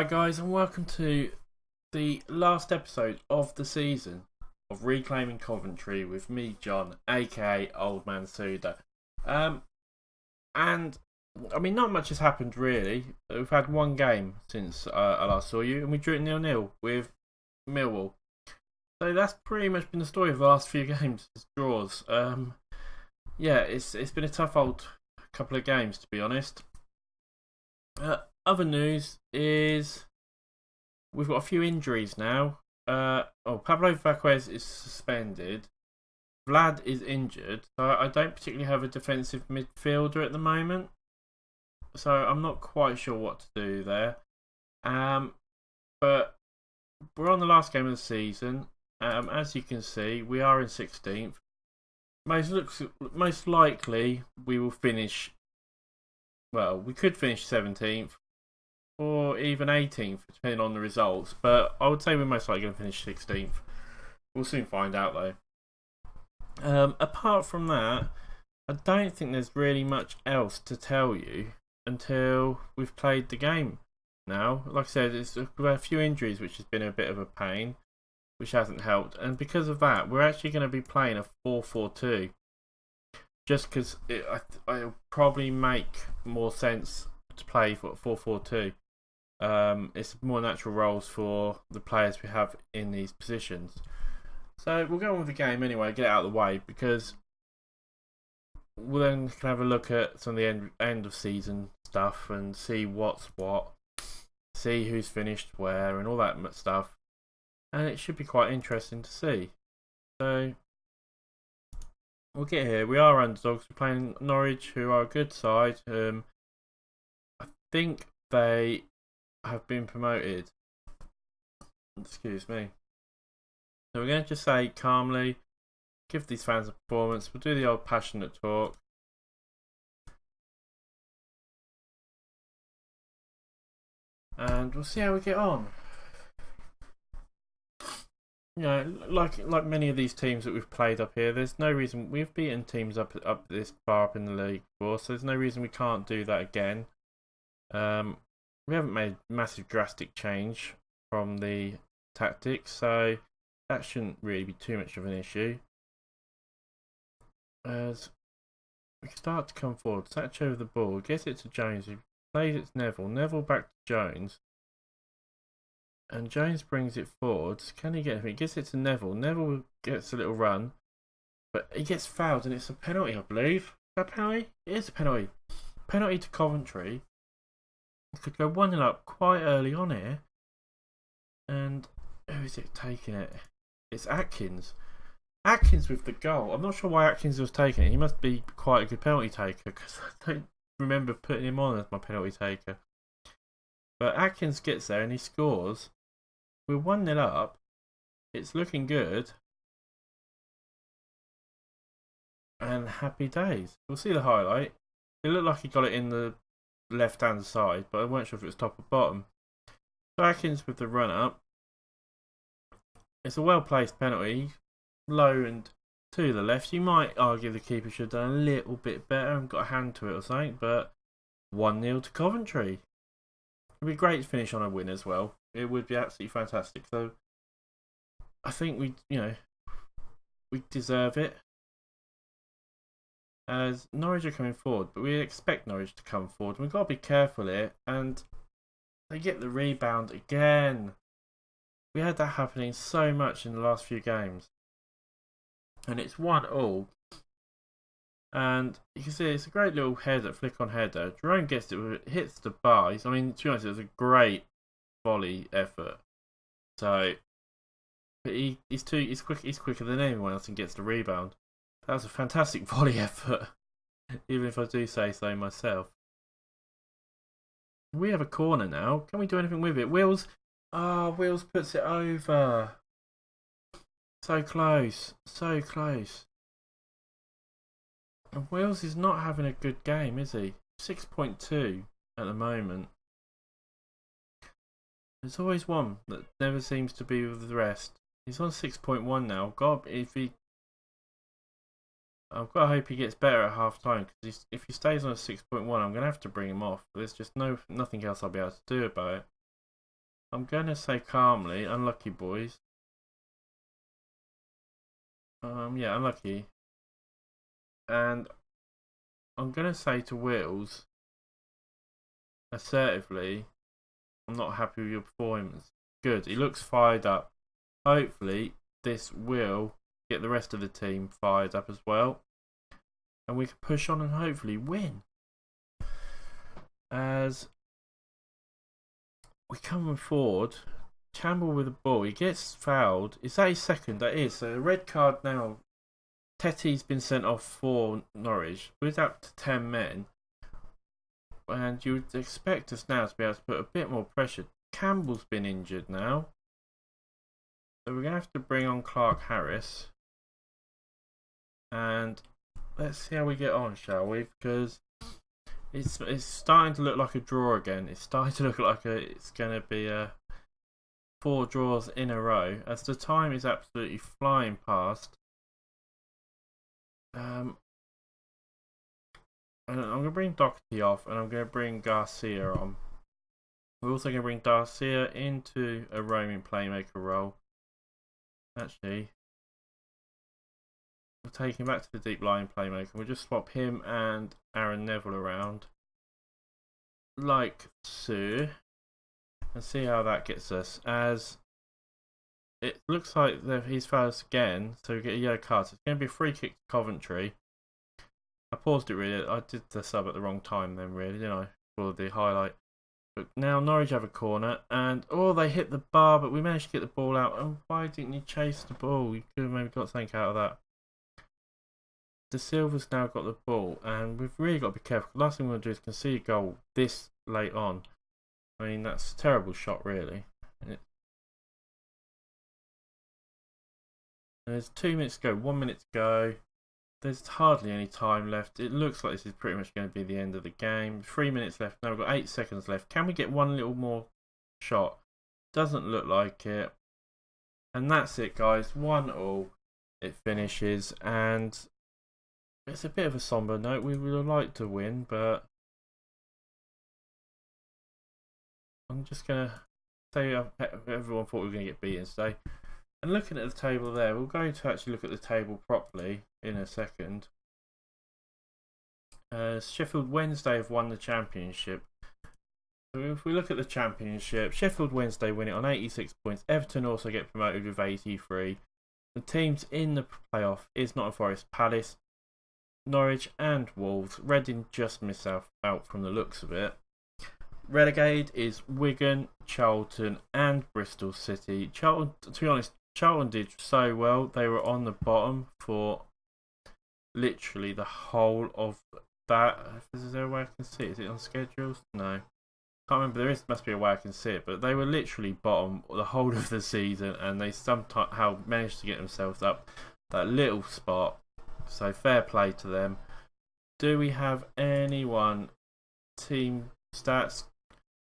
Alright guys, and welcome to the last episode of the season of Reclaiming Coventry with me, John, aka Old Man Sudor. And I mean, not much has happened really. We've had one game since I last saw you, and we drew it 0-0 with Millwall. So that's pretty much been the story of the last few games, is draws. Yeah, it's been a tough old couple of games, to be honest. Other news is we've got a few injuries now. Pablo Vaquez is suspended. Vlad is injured, so I don't particularly have a defensive midfielder at the moment. So I'm not quite sure what to do there. But we're on the last game of the season. As you can see, we are in 16th. Most likely we will finish. Well, we could finish 17th or even 18th, depending on the results. But I would say we're most likely going to finish 16th. We'll soon find out, though. Apart from that, I don't think there's really much else to tell you until we've played the game. Now, like I said, we've had a few injuries, which has been a bit of a pain, which hasn't helped. And because of that, we're actually going to be playing a 4-4-2. Just because it'll probably make more sense to play for 4-4-2. It's more natural roles for the players we have in these positions. So we'll go on with the game anyway, get it out of the way, because we'll then can have a look at some of the end of season stuff and see what's what, see who's finished where and all that stuff. And it should be quite interesting to see. So we'll get here. We are underdogs. We're playing Norwich, who are a good side. I think they have been promoted. Excuse me. So we're going to just say calmly, give these fans a performance. We'll do the old passionate talk. And we'll see how we get on. You know, like many of these teams that we've played up here, there's no reason we've beaten teams up this far up in the league before, so there's no reason we can't do that again. We haven't made massive drastic change from the tactics, so that shouldn't really be too much of an issue. As we start to come forward, Satch over the ball, gets it to Jones, who plays it to Neville. Neville back to Jones. And Jones brings it forwards. Can he get it? He gets it to Neville. Neville gets a little run. But he gets fouled and it's a penalty, I believe. Is that a penalty? It is a penalty. Penalty to Coventry. We could go 1-0 up quite early on here. And who is it taking it? It's Atkins. Atkins with the goal. I'm not sure why Atkins was taking it. He must be quite a good penalty taker, because I don't remember putting him on as my penalty taker. But Atkins gets there and he scores. We're 1-0 up. It's looking good. And happy days. We'll see the highlight. It looked like he got it in the left-hand side, but I weren't sure if it was top or bottom. So Atkins with the run-up. It's a well-placed penalty. Low and to the left. You might argue the keeper should have done a little bit better and got a hand to it or something, but 1-0 to Coventry. It'd be great to finish on a win as well. It would be absolutely fantastic. So I think we deserve it. As Norwich are coming forward, but we expect Norwich to come forward. We've got to be careful here. And they get the rebound again. We had that happening so much in the last few games. And it's 1-1. And you can see it's a great little header, flick on header. Jerome gets it, hits the bar. I mean, to be honest, it was a great volley effort. So, but he's quicker than anyone else and gets the rebound. That was a fantastic volley effort, even if I do say so myself. We have a corner now. Can we do anything with it? Wills puts it over. So close, so close. And Wills is not having a good game, is he? 6.2 at the moment. There's always one that never seems to be with the rest. He's on 6.1 now. God, I've got to hope he gets better at half time, because if he stays on a 6.1, I'm going to have to bring him off. There's just nothing else I'll be able to do about it. I'm going to say calmly, unlucky boys. Yeah, unlucky. And I'm going to say to Wills, assertively, I'm not happy with your performance. Good, he looks fired up. Hopefully, this will get the rest of the team fired up as well. And we can push on and hopefully win. As we come forward, Campbell with the ball, he gets fouled. Is that his second? That is. So a red card now. Teddy's been sent off for Norwich. We're up to 10 men. And you would expect us now to be able to put a bit more pressure. Campbell's been injured now. So we're going to have to bring on Clark Harris. And let's see how we get on, shall we? Because it's starting to look like a draw again. It's starting to look like it's going to be 4 draws in a row. As the time is absolutely flying past. And I'm going to bring Doherty off, and I'm going to bring Garcia on. We're also going to bring Garcia into a roaming playmaker role. Actually, we'll take him back to the deep line playmaker. We'll just swap him and Aaron Neville around, like so, and see how that gets us. As it looks like he's fouled us again, so we get a yellow card. So it's going to be a free kick to Coventry. I paused it really. I did the sub at the wrong time then, really, didn't I? For the highlight. But now Norwich have a corner, and they hit the bar, but we managed to get the ball out. Oh, why didn't you chase the ball? You could have maybe got something out of that. De Silva's now got the ball, and we've really got to be careful. The last thing we want to do is concede a goal this late on. I mean, that's a terrible shot, really. There's 2 minutes to go, 1 minute to go. There's hardly any time left. It looks like this is pretty much going to be the end of the game. 3 minutes left. Now we've got 8 seconds left. Can we get one little more shot? Doesn't look like it. And that's it, guys. 1-1. It finishes. And it's a bit of a somber note. We would have liked to win, but I'm just going to say everyone thought we were going to get beaten today. And looking at the table there, we're going to actually look at the table properly in a second. Sheffield Wednesday have won the championship. So if we look at the championship, Sheffield Wednesday win it on 86 points. Everton also get promoted with 83. The teams in the playoff is Nottingham Forest, Palace, Norwich and Wolves. Reading just miss out from the looks of it. Relegated is Wigan, Charlton and Bristol City. Charlton, to be honest, Charlton did so well. They were on the bottom for literally the whole of that. Is there a way I can see it? Is it on schedules? No. Can't remember. There must be a way I can see it. But they were literally bottom the whole of the season, and they somehow managed to get themselves up that little spot. So fair play to them. Do we have anyone? Team stats.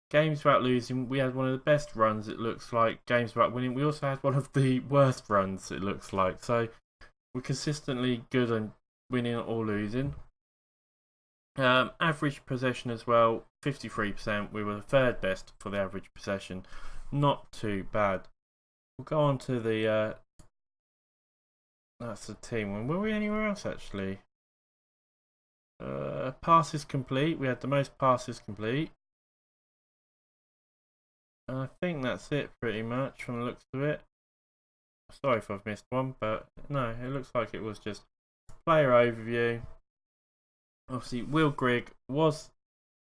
Games without losing, we had one of the best runs, it looks like. Games without winning, we also had one of the worst runs, it looks like. So, we're consistently good on winning or losing. Average possession as well, 53%. We were the third best for the average possession. Not too bad. We'll go on to the... that's the team one. Were we anywhere else, actually? Passes complete. We had the most passes complete. I think that's it pretty much from the looks of it. Sorry if I've missed one, but no, it looks like it was just player overview. Obviously, Will Grigg was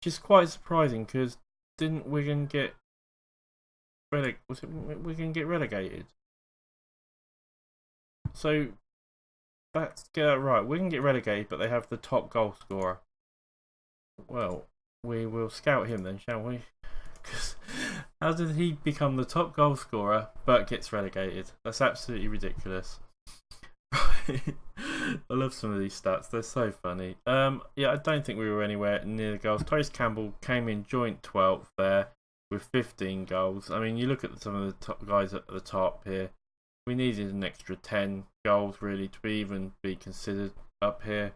just quite surprising because didn't Wigan get relegated? So let's get that right. Wigan get relegated, but they have the top goal scorer. Well, we will scout him then, shall we? Because how did he become the top goal scorer but gets relegated? That's absolutely ridiculous. I love some of these stats, they're so funny. Yeah, I don't think we were anywhere near the goals. Tyrese Campbell came in joint 12th there with 15 goals. I mean, you look at some of the top guys at the top here. We needed an extra 10 goals really to even be considered up here,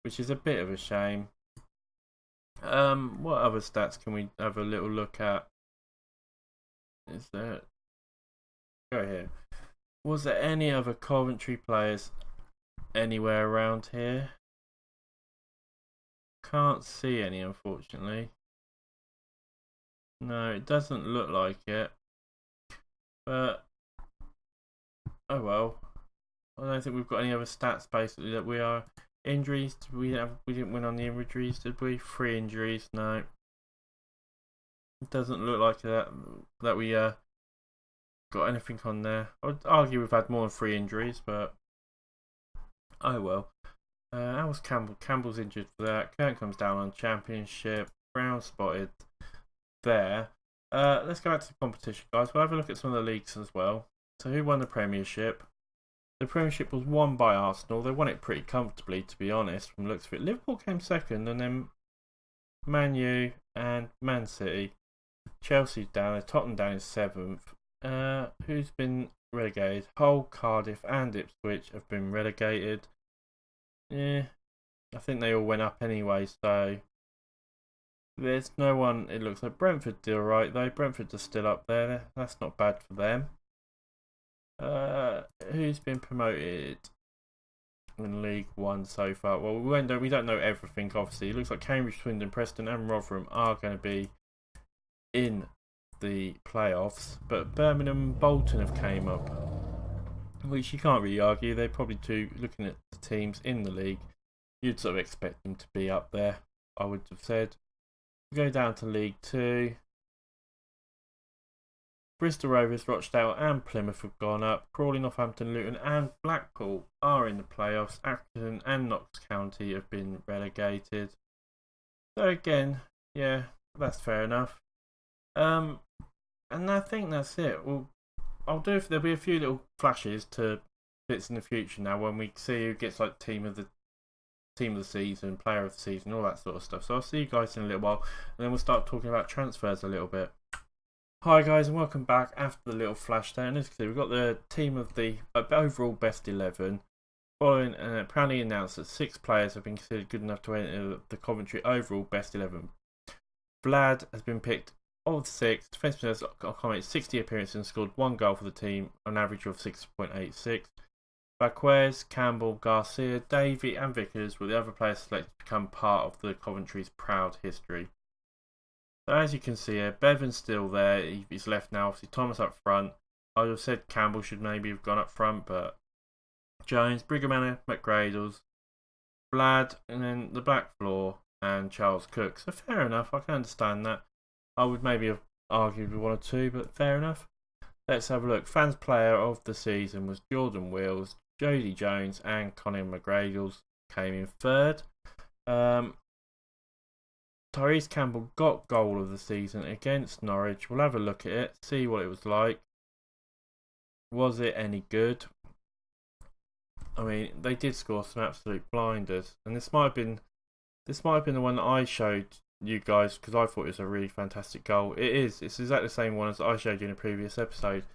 which is a bit of a shame. What other stats can we have a little look at? Is there? Go here. Was there any other Coventry players anywhere around here? Can't see any, unfortunately. No, it doesn't look like it. But oh well. I don't think we've got any other stats basically that we are injuries. We didn't win on the injuries, did we? 3 injuries. No. It doesn't look like that we got anything on there. I would argue we've had more than 3 injuries, but oh well. How was Campbell? Campbell's injured for that. Kern comes down on championship. Brown spotted there. Let's go back to the competition, guys. We'll have a look at some of the leagues as well. So who won the premiership? The premiership was won by Arsenal. They won it pretty comfortably, to be honest, from the looks of it. Liverpool came second, and then Man U and Man City. Chelsea's down there. Tottenham down in 7th. Who's been relegated? Hull, Cardiff and Ipswich have been relegated. Yeah, I think they all went up anyway, so there's no one. It looks like Brentford did alright though. Brentford are still up there. That's not bad for them. Who's been promoted in League One so far? Well, we don't know everything, obviously. It looks like Cambridge, Swindon, Preston and Rotherham are going to be in the playoffs, but Birmingham and Bolton have came up, which you can't really argue. They're probably two, looking at the teams in the league, you'd sort of expect them to be up there, I would have said. We go down to League 2. Bristol Rovers, Rochdale and Plymouth have gone up. Crawley, Northampton, Luton and Blackpool are in the playoffs. Accrington and Notts County have been relegated. So again, yeah, that's fair enough. And I think that's it. Well, there'll be a few little flashes to bits in the future now when we see who gets like team of the season, player of the season, all that sort of stuff. So I'll see you guys in a little while, and then we'll start talking about transfers a little bit. Hi guys, and welcome back after the little flash there. And as you can see, we've got the team of the overall best 11. Following and proudly announced that 6 players have been considered good enough to enter the Coventry overall best 11. Vlad has been picked of the 6. Defensive players accommodated 60 appearances and scored 1 goal for the team, on average of 6.86. Vaquez, Campbell, Garcia, Davey and Vickers were the other players selected to become part of the Coventry's proud history. So as you can see here, Bevan's still there. He's left now. Obviously Thomas up front. I would have said Campbell should maybe have gone up front, but Jones, Brighamana, McGradles, Vlad, and then the back floor and Charles Cook. So fair enough, I can understand that. I would maybe have argued with 1 or 2, but fair enough. Let's have a look. Fans player of the season was Jordan Wills, Jody Jones and Conor McGradles came in 3rd. Tyrese Campbell got goal of the season against Norwich. We'll have a look at it, see what it was like. Was it any good? I mean, they did score some absolute blinders, and this might have been the one that I showed you guys because I thought it was a really fantastic goal. It is. It's exactly the same one as I showed you in a previous episode.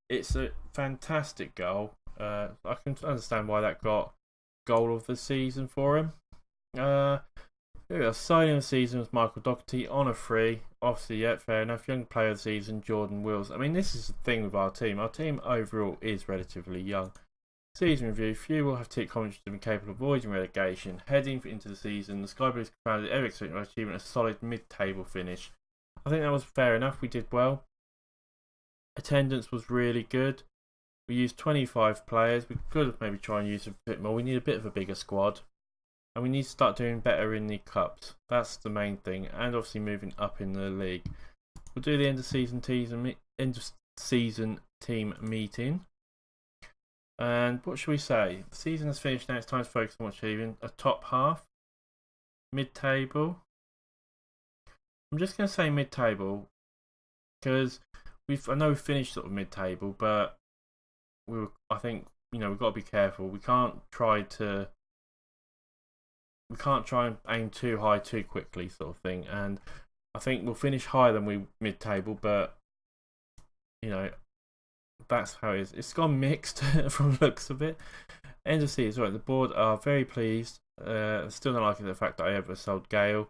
It's a fantastic goal. I can understand why that got goal of the season for him. Signing of the season was Michael Doherty on a free. Obviously, yeah, fair enough. Young player of the season, Jordan Wills. I mean, this is the thing with our team. Our team overall is relatively young. Season review. Few will have ticked Coventry to be capable of avoiding relegation. Heading into the season, the Sky Blues confounded every expectation by achieving a solid mid-table finish. I think that was fair enough. We did well. Attendance was really good. We used 25 players. We could have maybe tried and use a bit more. We need a bit of a bigger squad. And we need to start doing better in the cups. That's the main thing. And obviously moving up in the league. We'll do the end of season team meeting. And what should we say? The season has finished now. It's time to focus on achieving a top half. Mid-table. I'm just going to say mid-table. Because I know we've finished sort of mid-table. But I think, we've got to be careful. We can't try and aim too high too quickly, sort of thing. And I think we'll finish higher than we mid-table, but that's how it is. It's gone mixed from the looks of it. End of season, right? The board are very pleased. Still don't like the fact that I ever sold Gale,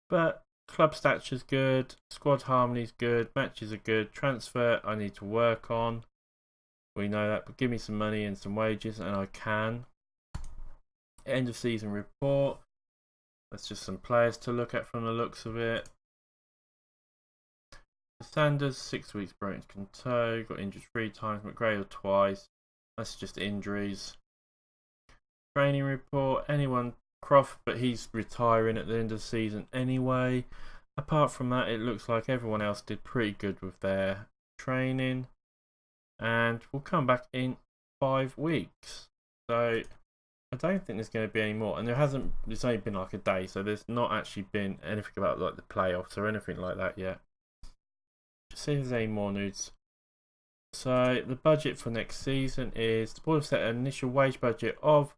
but Club stature's good, squad harmony's good, matches are good, transfer I need to work on. We know that, but give me some money and some wages and I can. End of season report. That's just some players to look at from the looks of it. Sanders, 6 weeks broken toe, got injured 3 times, McGrail twice. That's just injuries. Training report, anyone, Croft, but he's retiring at the end of the season anyway. Apart from that, it looks like everyone else did pretty good with their training. And we'll come back in 5 weeks. So I don't think there's going to be any more. And it's only been like a day, so there's not actually been anything about like the playoffs or anything like that yet. See if there's any more news. So the budget for next season is the board have set an initial wage budget of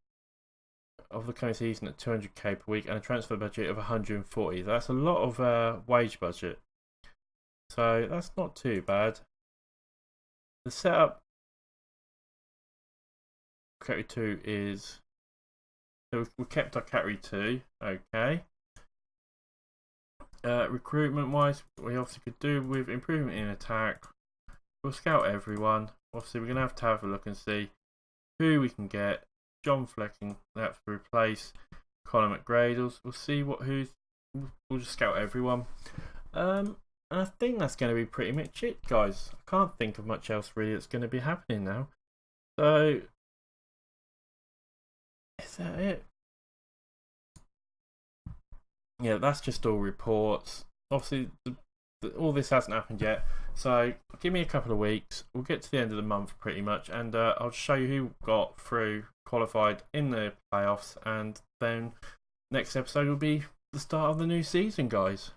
the coming season at 200k per week and a transfer budget of 140. That's a lot of wage budget. So that's not too bad. The setup category 2 is, so we kept our category 2. Okay. Recruitment wise, we obviously could do with improvement in attack. We'll scout everyone. Obviously, we're going to have a look and see who we can get. John Flecking, that's to replace Colin McGradles. We'll see we'll just scout everyone. And I think that's going to be pretty much it, guys. I can't think of much else really that's going to be happening now. So, is that it? Yeah, that's just all reports. Obviously, all this hasn't happened yet. So, give me a couple of weeks. We'll get to the end of the month pretty much. And I'll show you who got through, qualified in the playoffs. And then next episode will be the start of the new season, guys.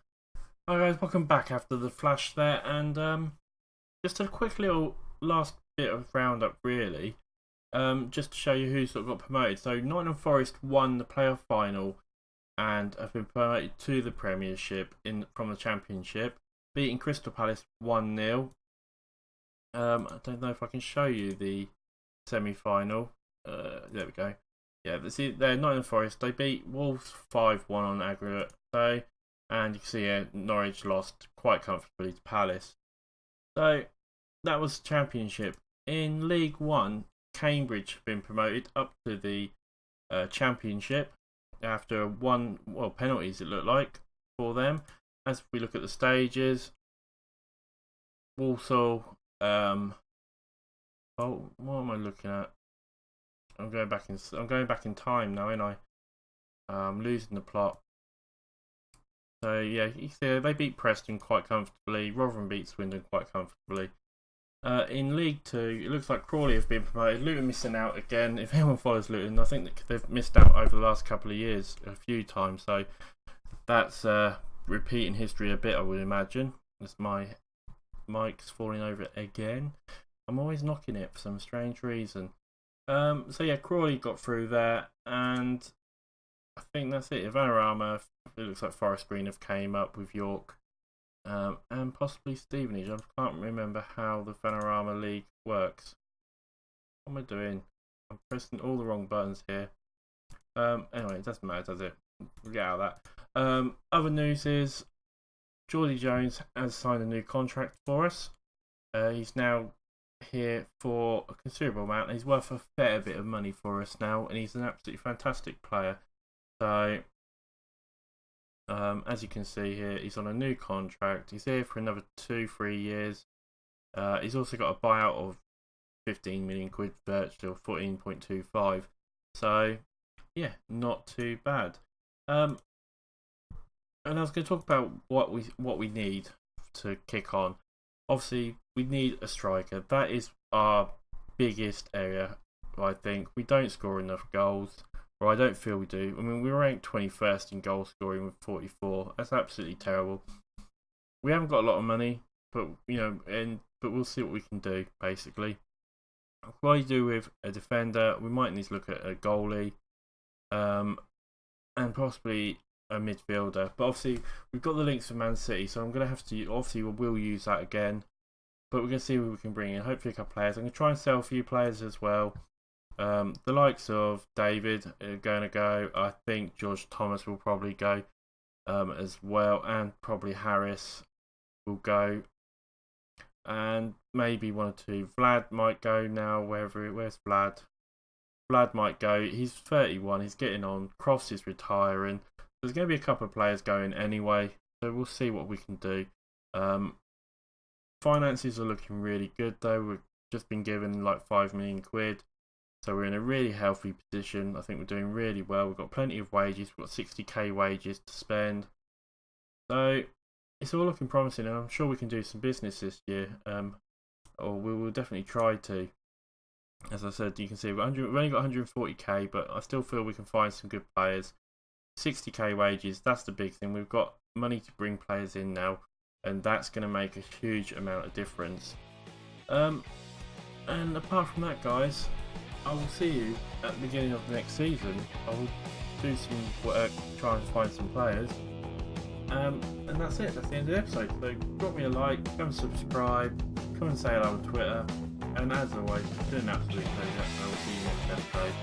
Alright guys, welcome back after the flash there. And just a quick little last bit of roundup really. Just to show you who sort of got promoted. So, Nottingham Forest won the playoff final and have been promoted to the Premiership from the Championship, beating Crystal Palace 1-0. I don't know if I can show you the semi-final. There we go. Yeah, they're Nottingham Forest. They beat Wolves 5-1 on aggregate. So, and you can see here, Norwich lost quite comfortably to Palace. So, that was Championship. In League 1, Cambridge have been promoted up to the Championship after penalties it looked like for them. As we look at the stages, Walsall, what am I looking at? I'm going back in time now, ain't I? I'm losing the plot. So yeah, you see they beat Preston quite comfortably. Rotherham beat Swindon quite comfortably. In League 2, it looks like Crawley have been promoted. Luton missing out again. If anyone follows Luton, I think that they've missed out over the last couple of years a few times. So that's repeating history a bit, I would imagine. As my mic's falling over again. I'm always knocking it for some strange reason. So yeah, Crawley got through there, and I think that's it. Vanarama, it looks like Forest Green have came up with York. And possibly Stevenage. I can't remember how the Vanarama League works. What am I doing? I'm pressing all the wrong buttons here. Anyway, it doesn't matter, does it? We'll get out of that. Other news is Geordie Jones has signed a new contract for us. He's now here for a considerable amount. He's worth a fair bit of money for us now, and he's an absolutely fantastic player. So, as you can see here, he's on a new contract. He's here for another 2-3 years. He's also got a buyout of 15 million quid virtually, or 14.25. So, yeah, not too bad. And I was going to talk about what we need to kick on. Obviously, we need a striker. That is our biggest area, I think. We don't score enough goals. Or I don't feel we do. I mean, we ranked 21st in goal scoring with 44. That's absolutely terrible. We haven't got a lot of money, but but we'll see what we can do. Basically, what do you do with a defender? We might need to look at a goalie, and possibly a midfielder. But obviously, we've got the links for Man City, so I'm going to have to. Obviously, we'll use that again. But we're going to see who we can bring in. Hopefully, a couple of players. I'm going to try and sell a few players as well. The likes of David are going to go. I think George Thomas will probably go. as well, and probably Harris will go, and maybe one or two. Vlad might go now. Where's Vlad? Vlad might go. He's 31. He's getting on. Cross is retiring. There's going to be a couple of players going anyway, so we'll see what we can do. Finances are looking really good though. We've just been given like 5 million quid, so we're in a really healthy position. I think we're doing really well. We've got plenty of wages. We've got 60k wages to spend, so it's all looking promising, and I'm sure we can do some business this year, or we will definitely try to. As I said, you can see we've only got 140k, but I still feel we can find some good players. 60k wages, that's the big thing. We've got money to bring players in now, and that's going to make a huge amount of difference. And apart from that, guys, I will see you at the beginning of the next season. I will do some work, try and find some players. And that's it. That's the end of the episode. So drop me a like, come and subscribe, come and say hello on Twitter. And as always, it's been an absolute pleasure, and I will see you next episode.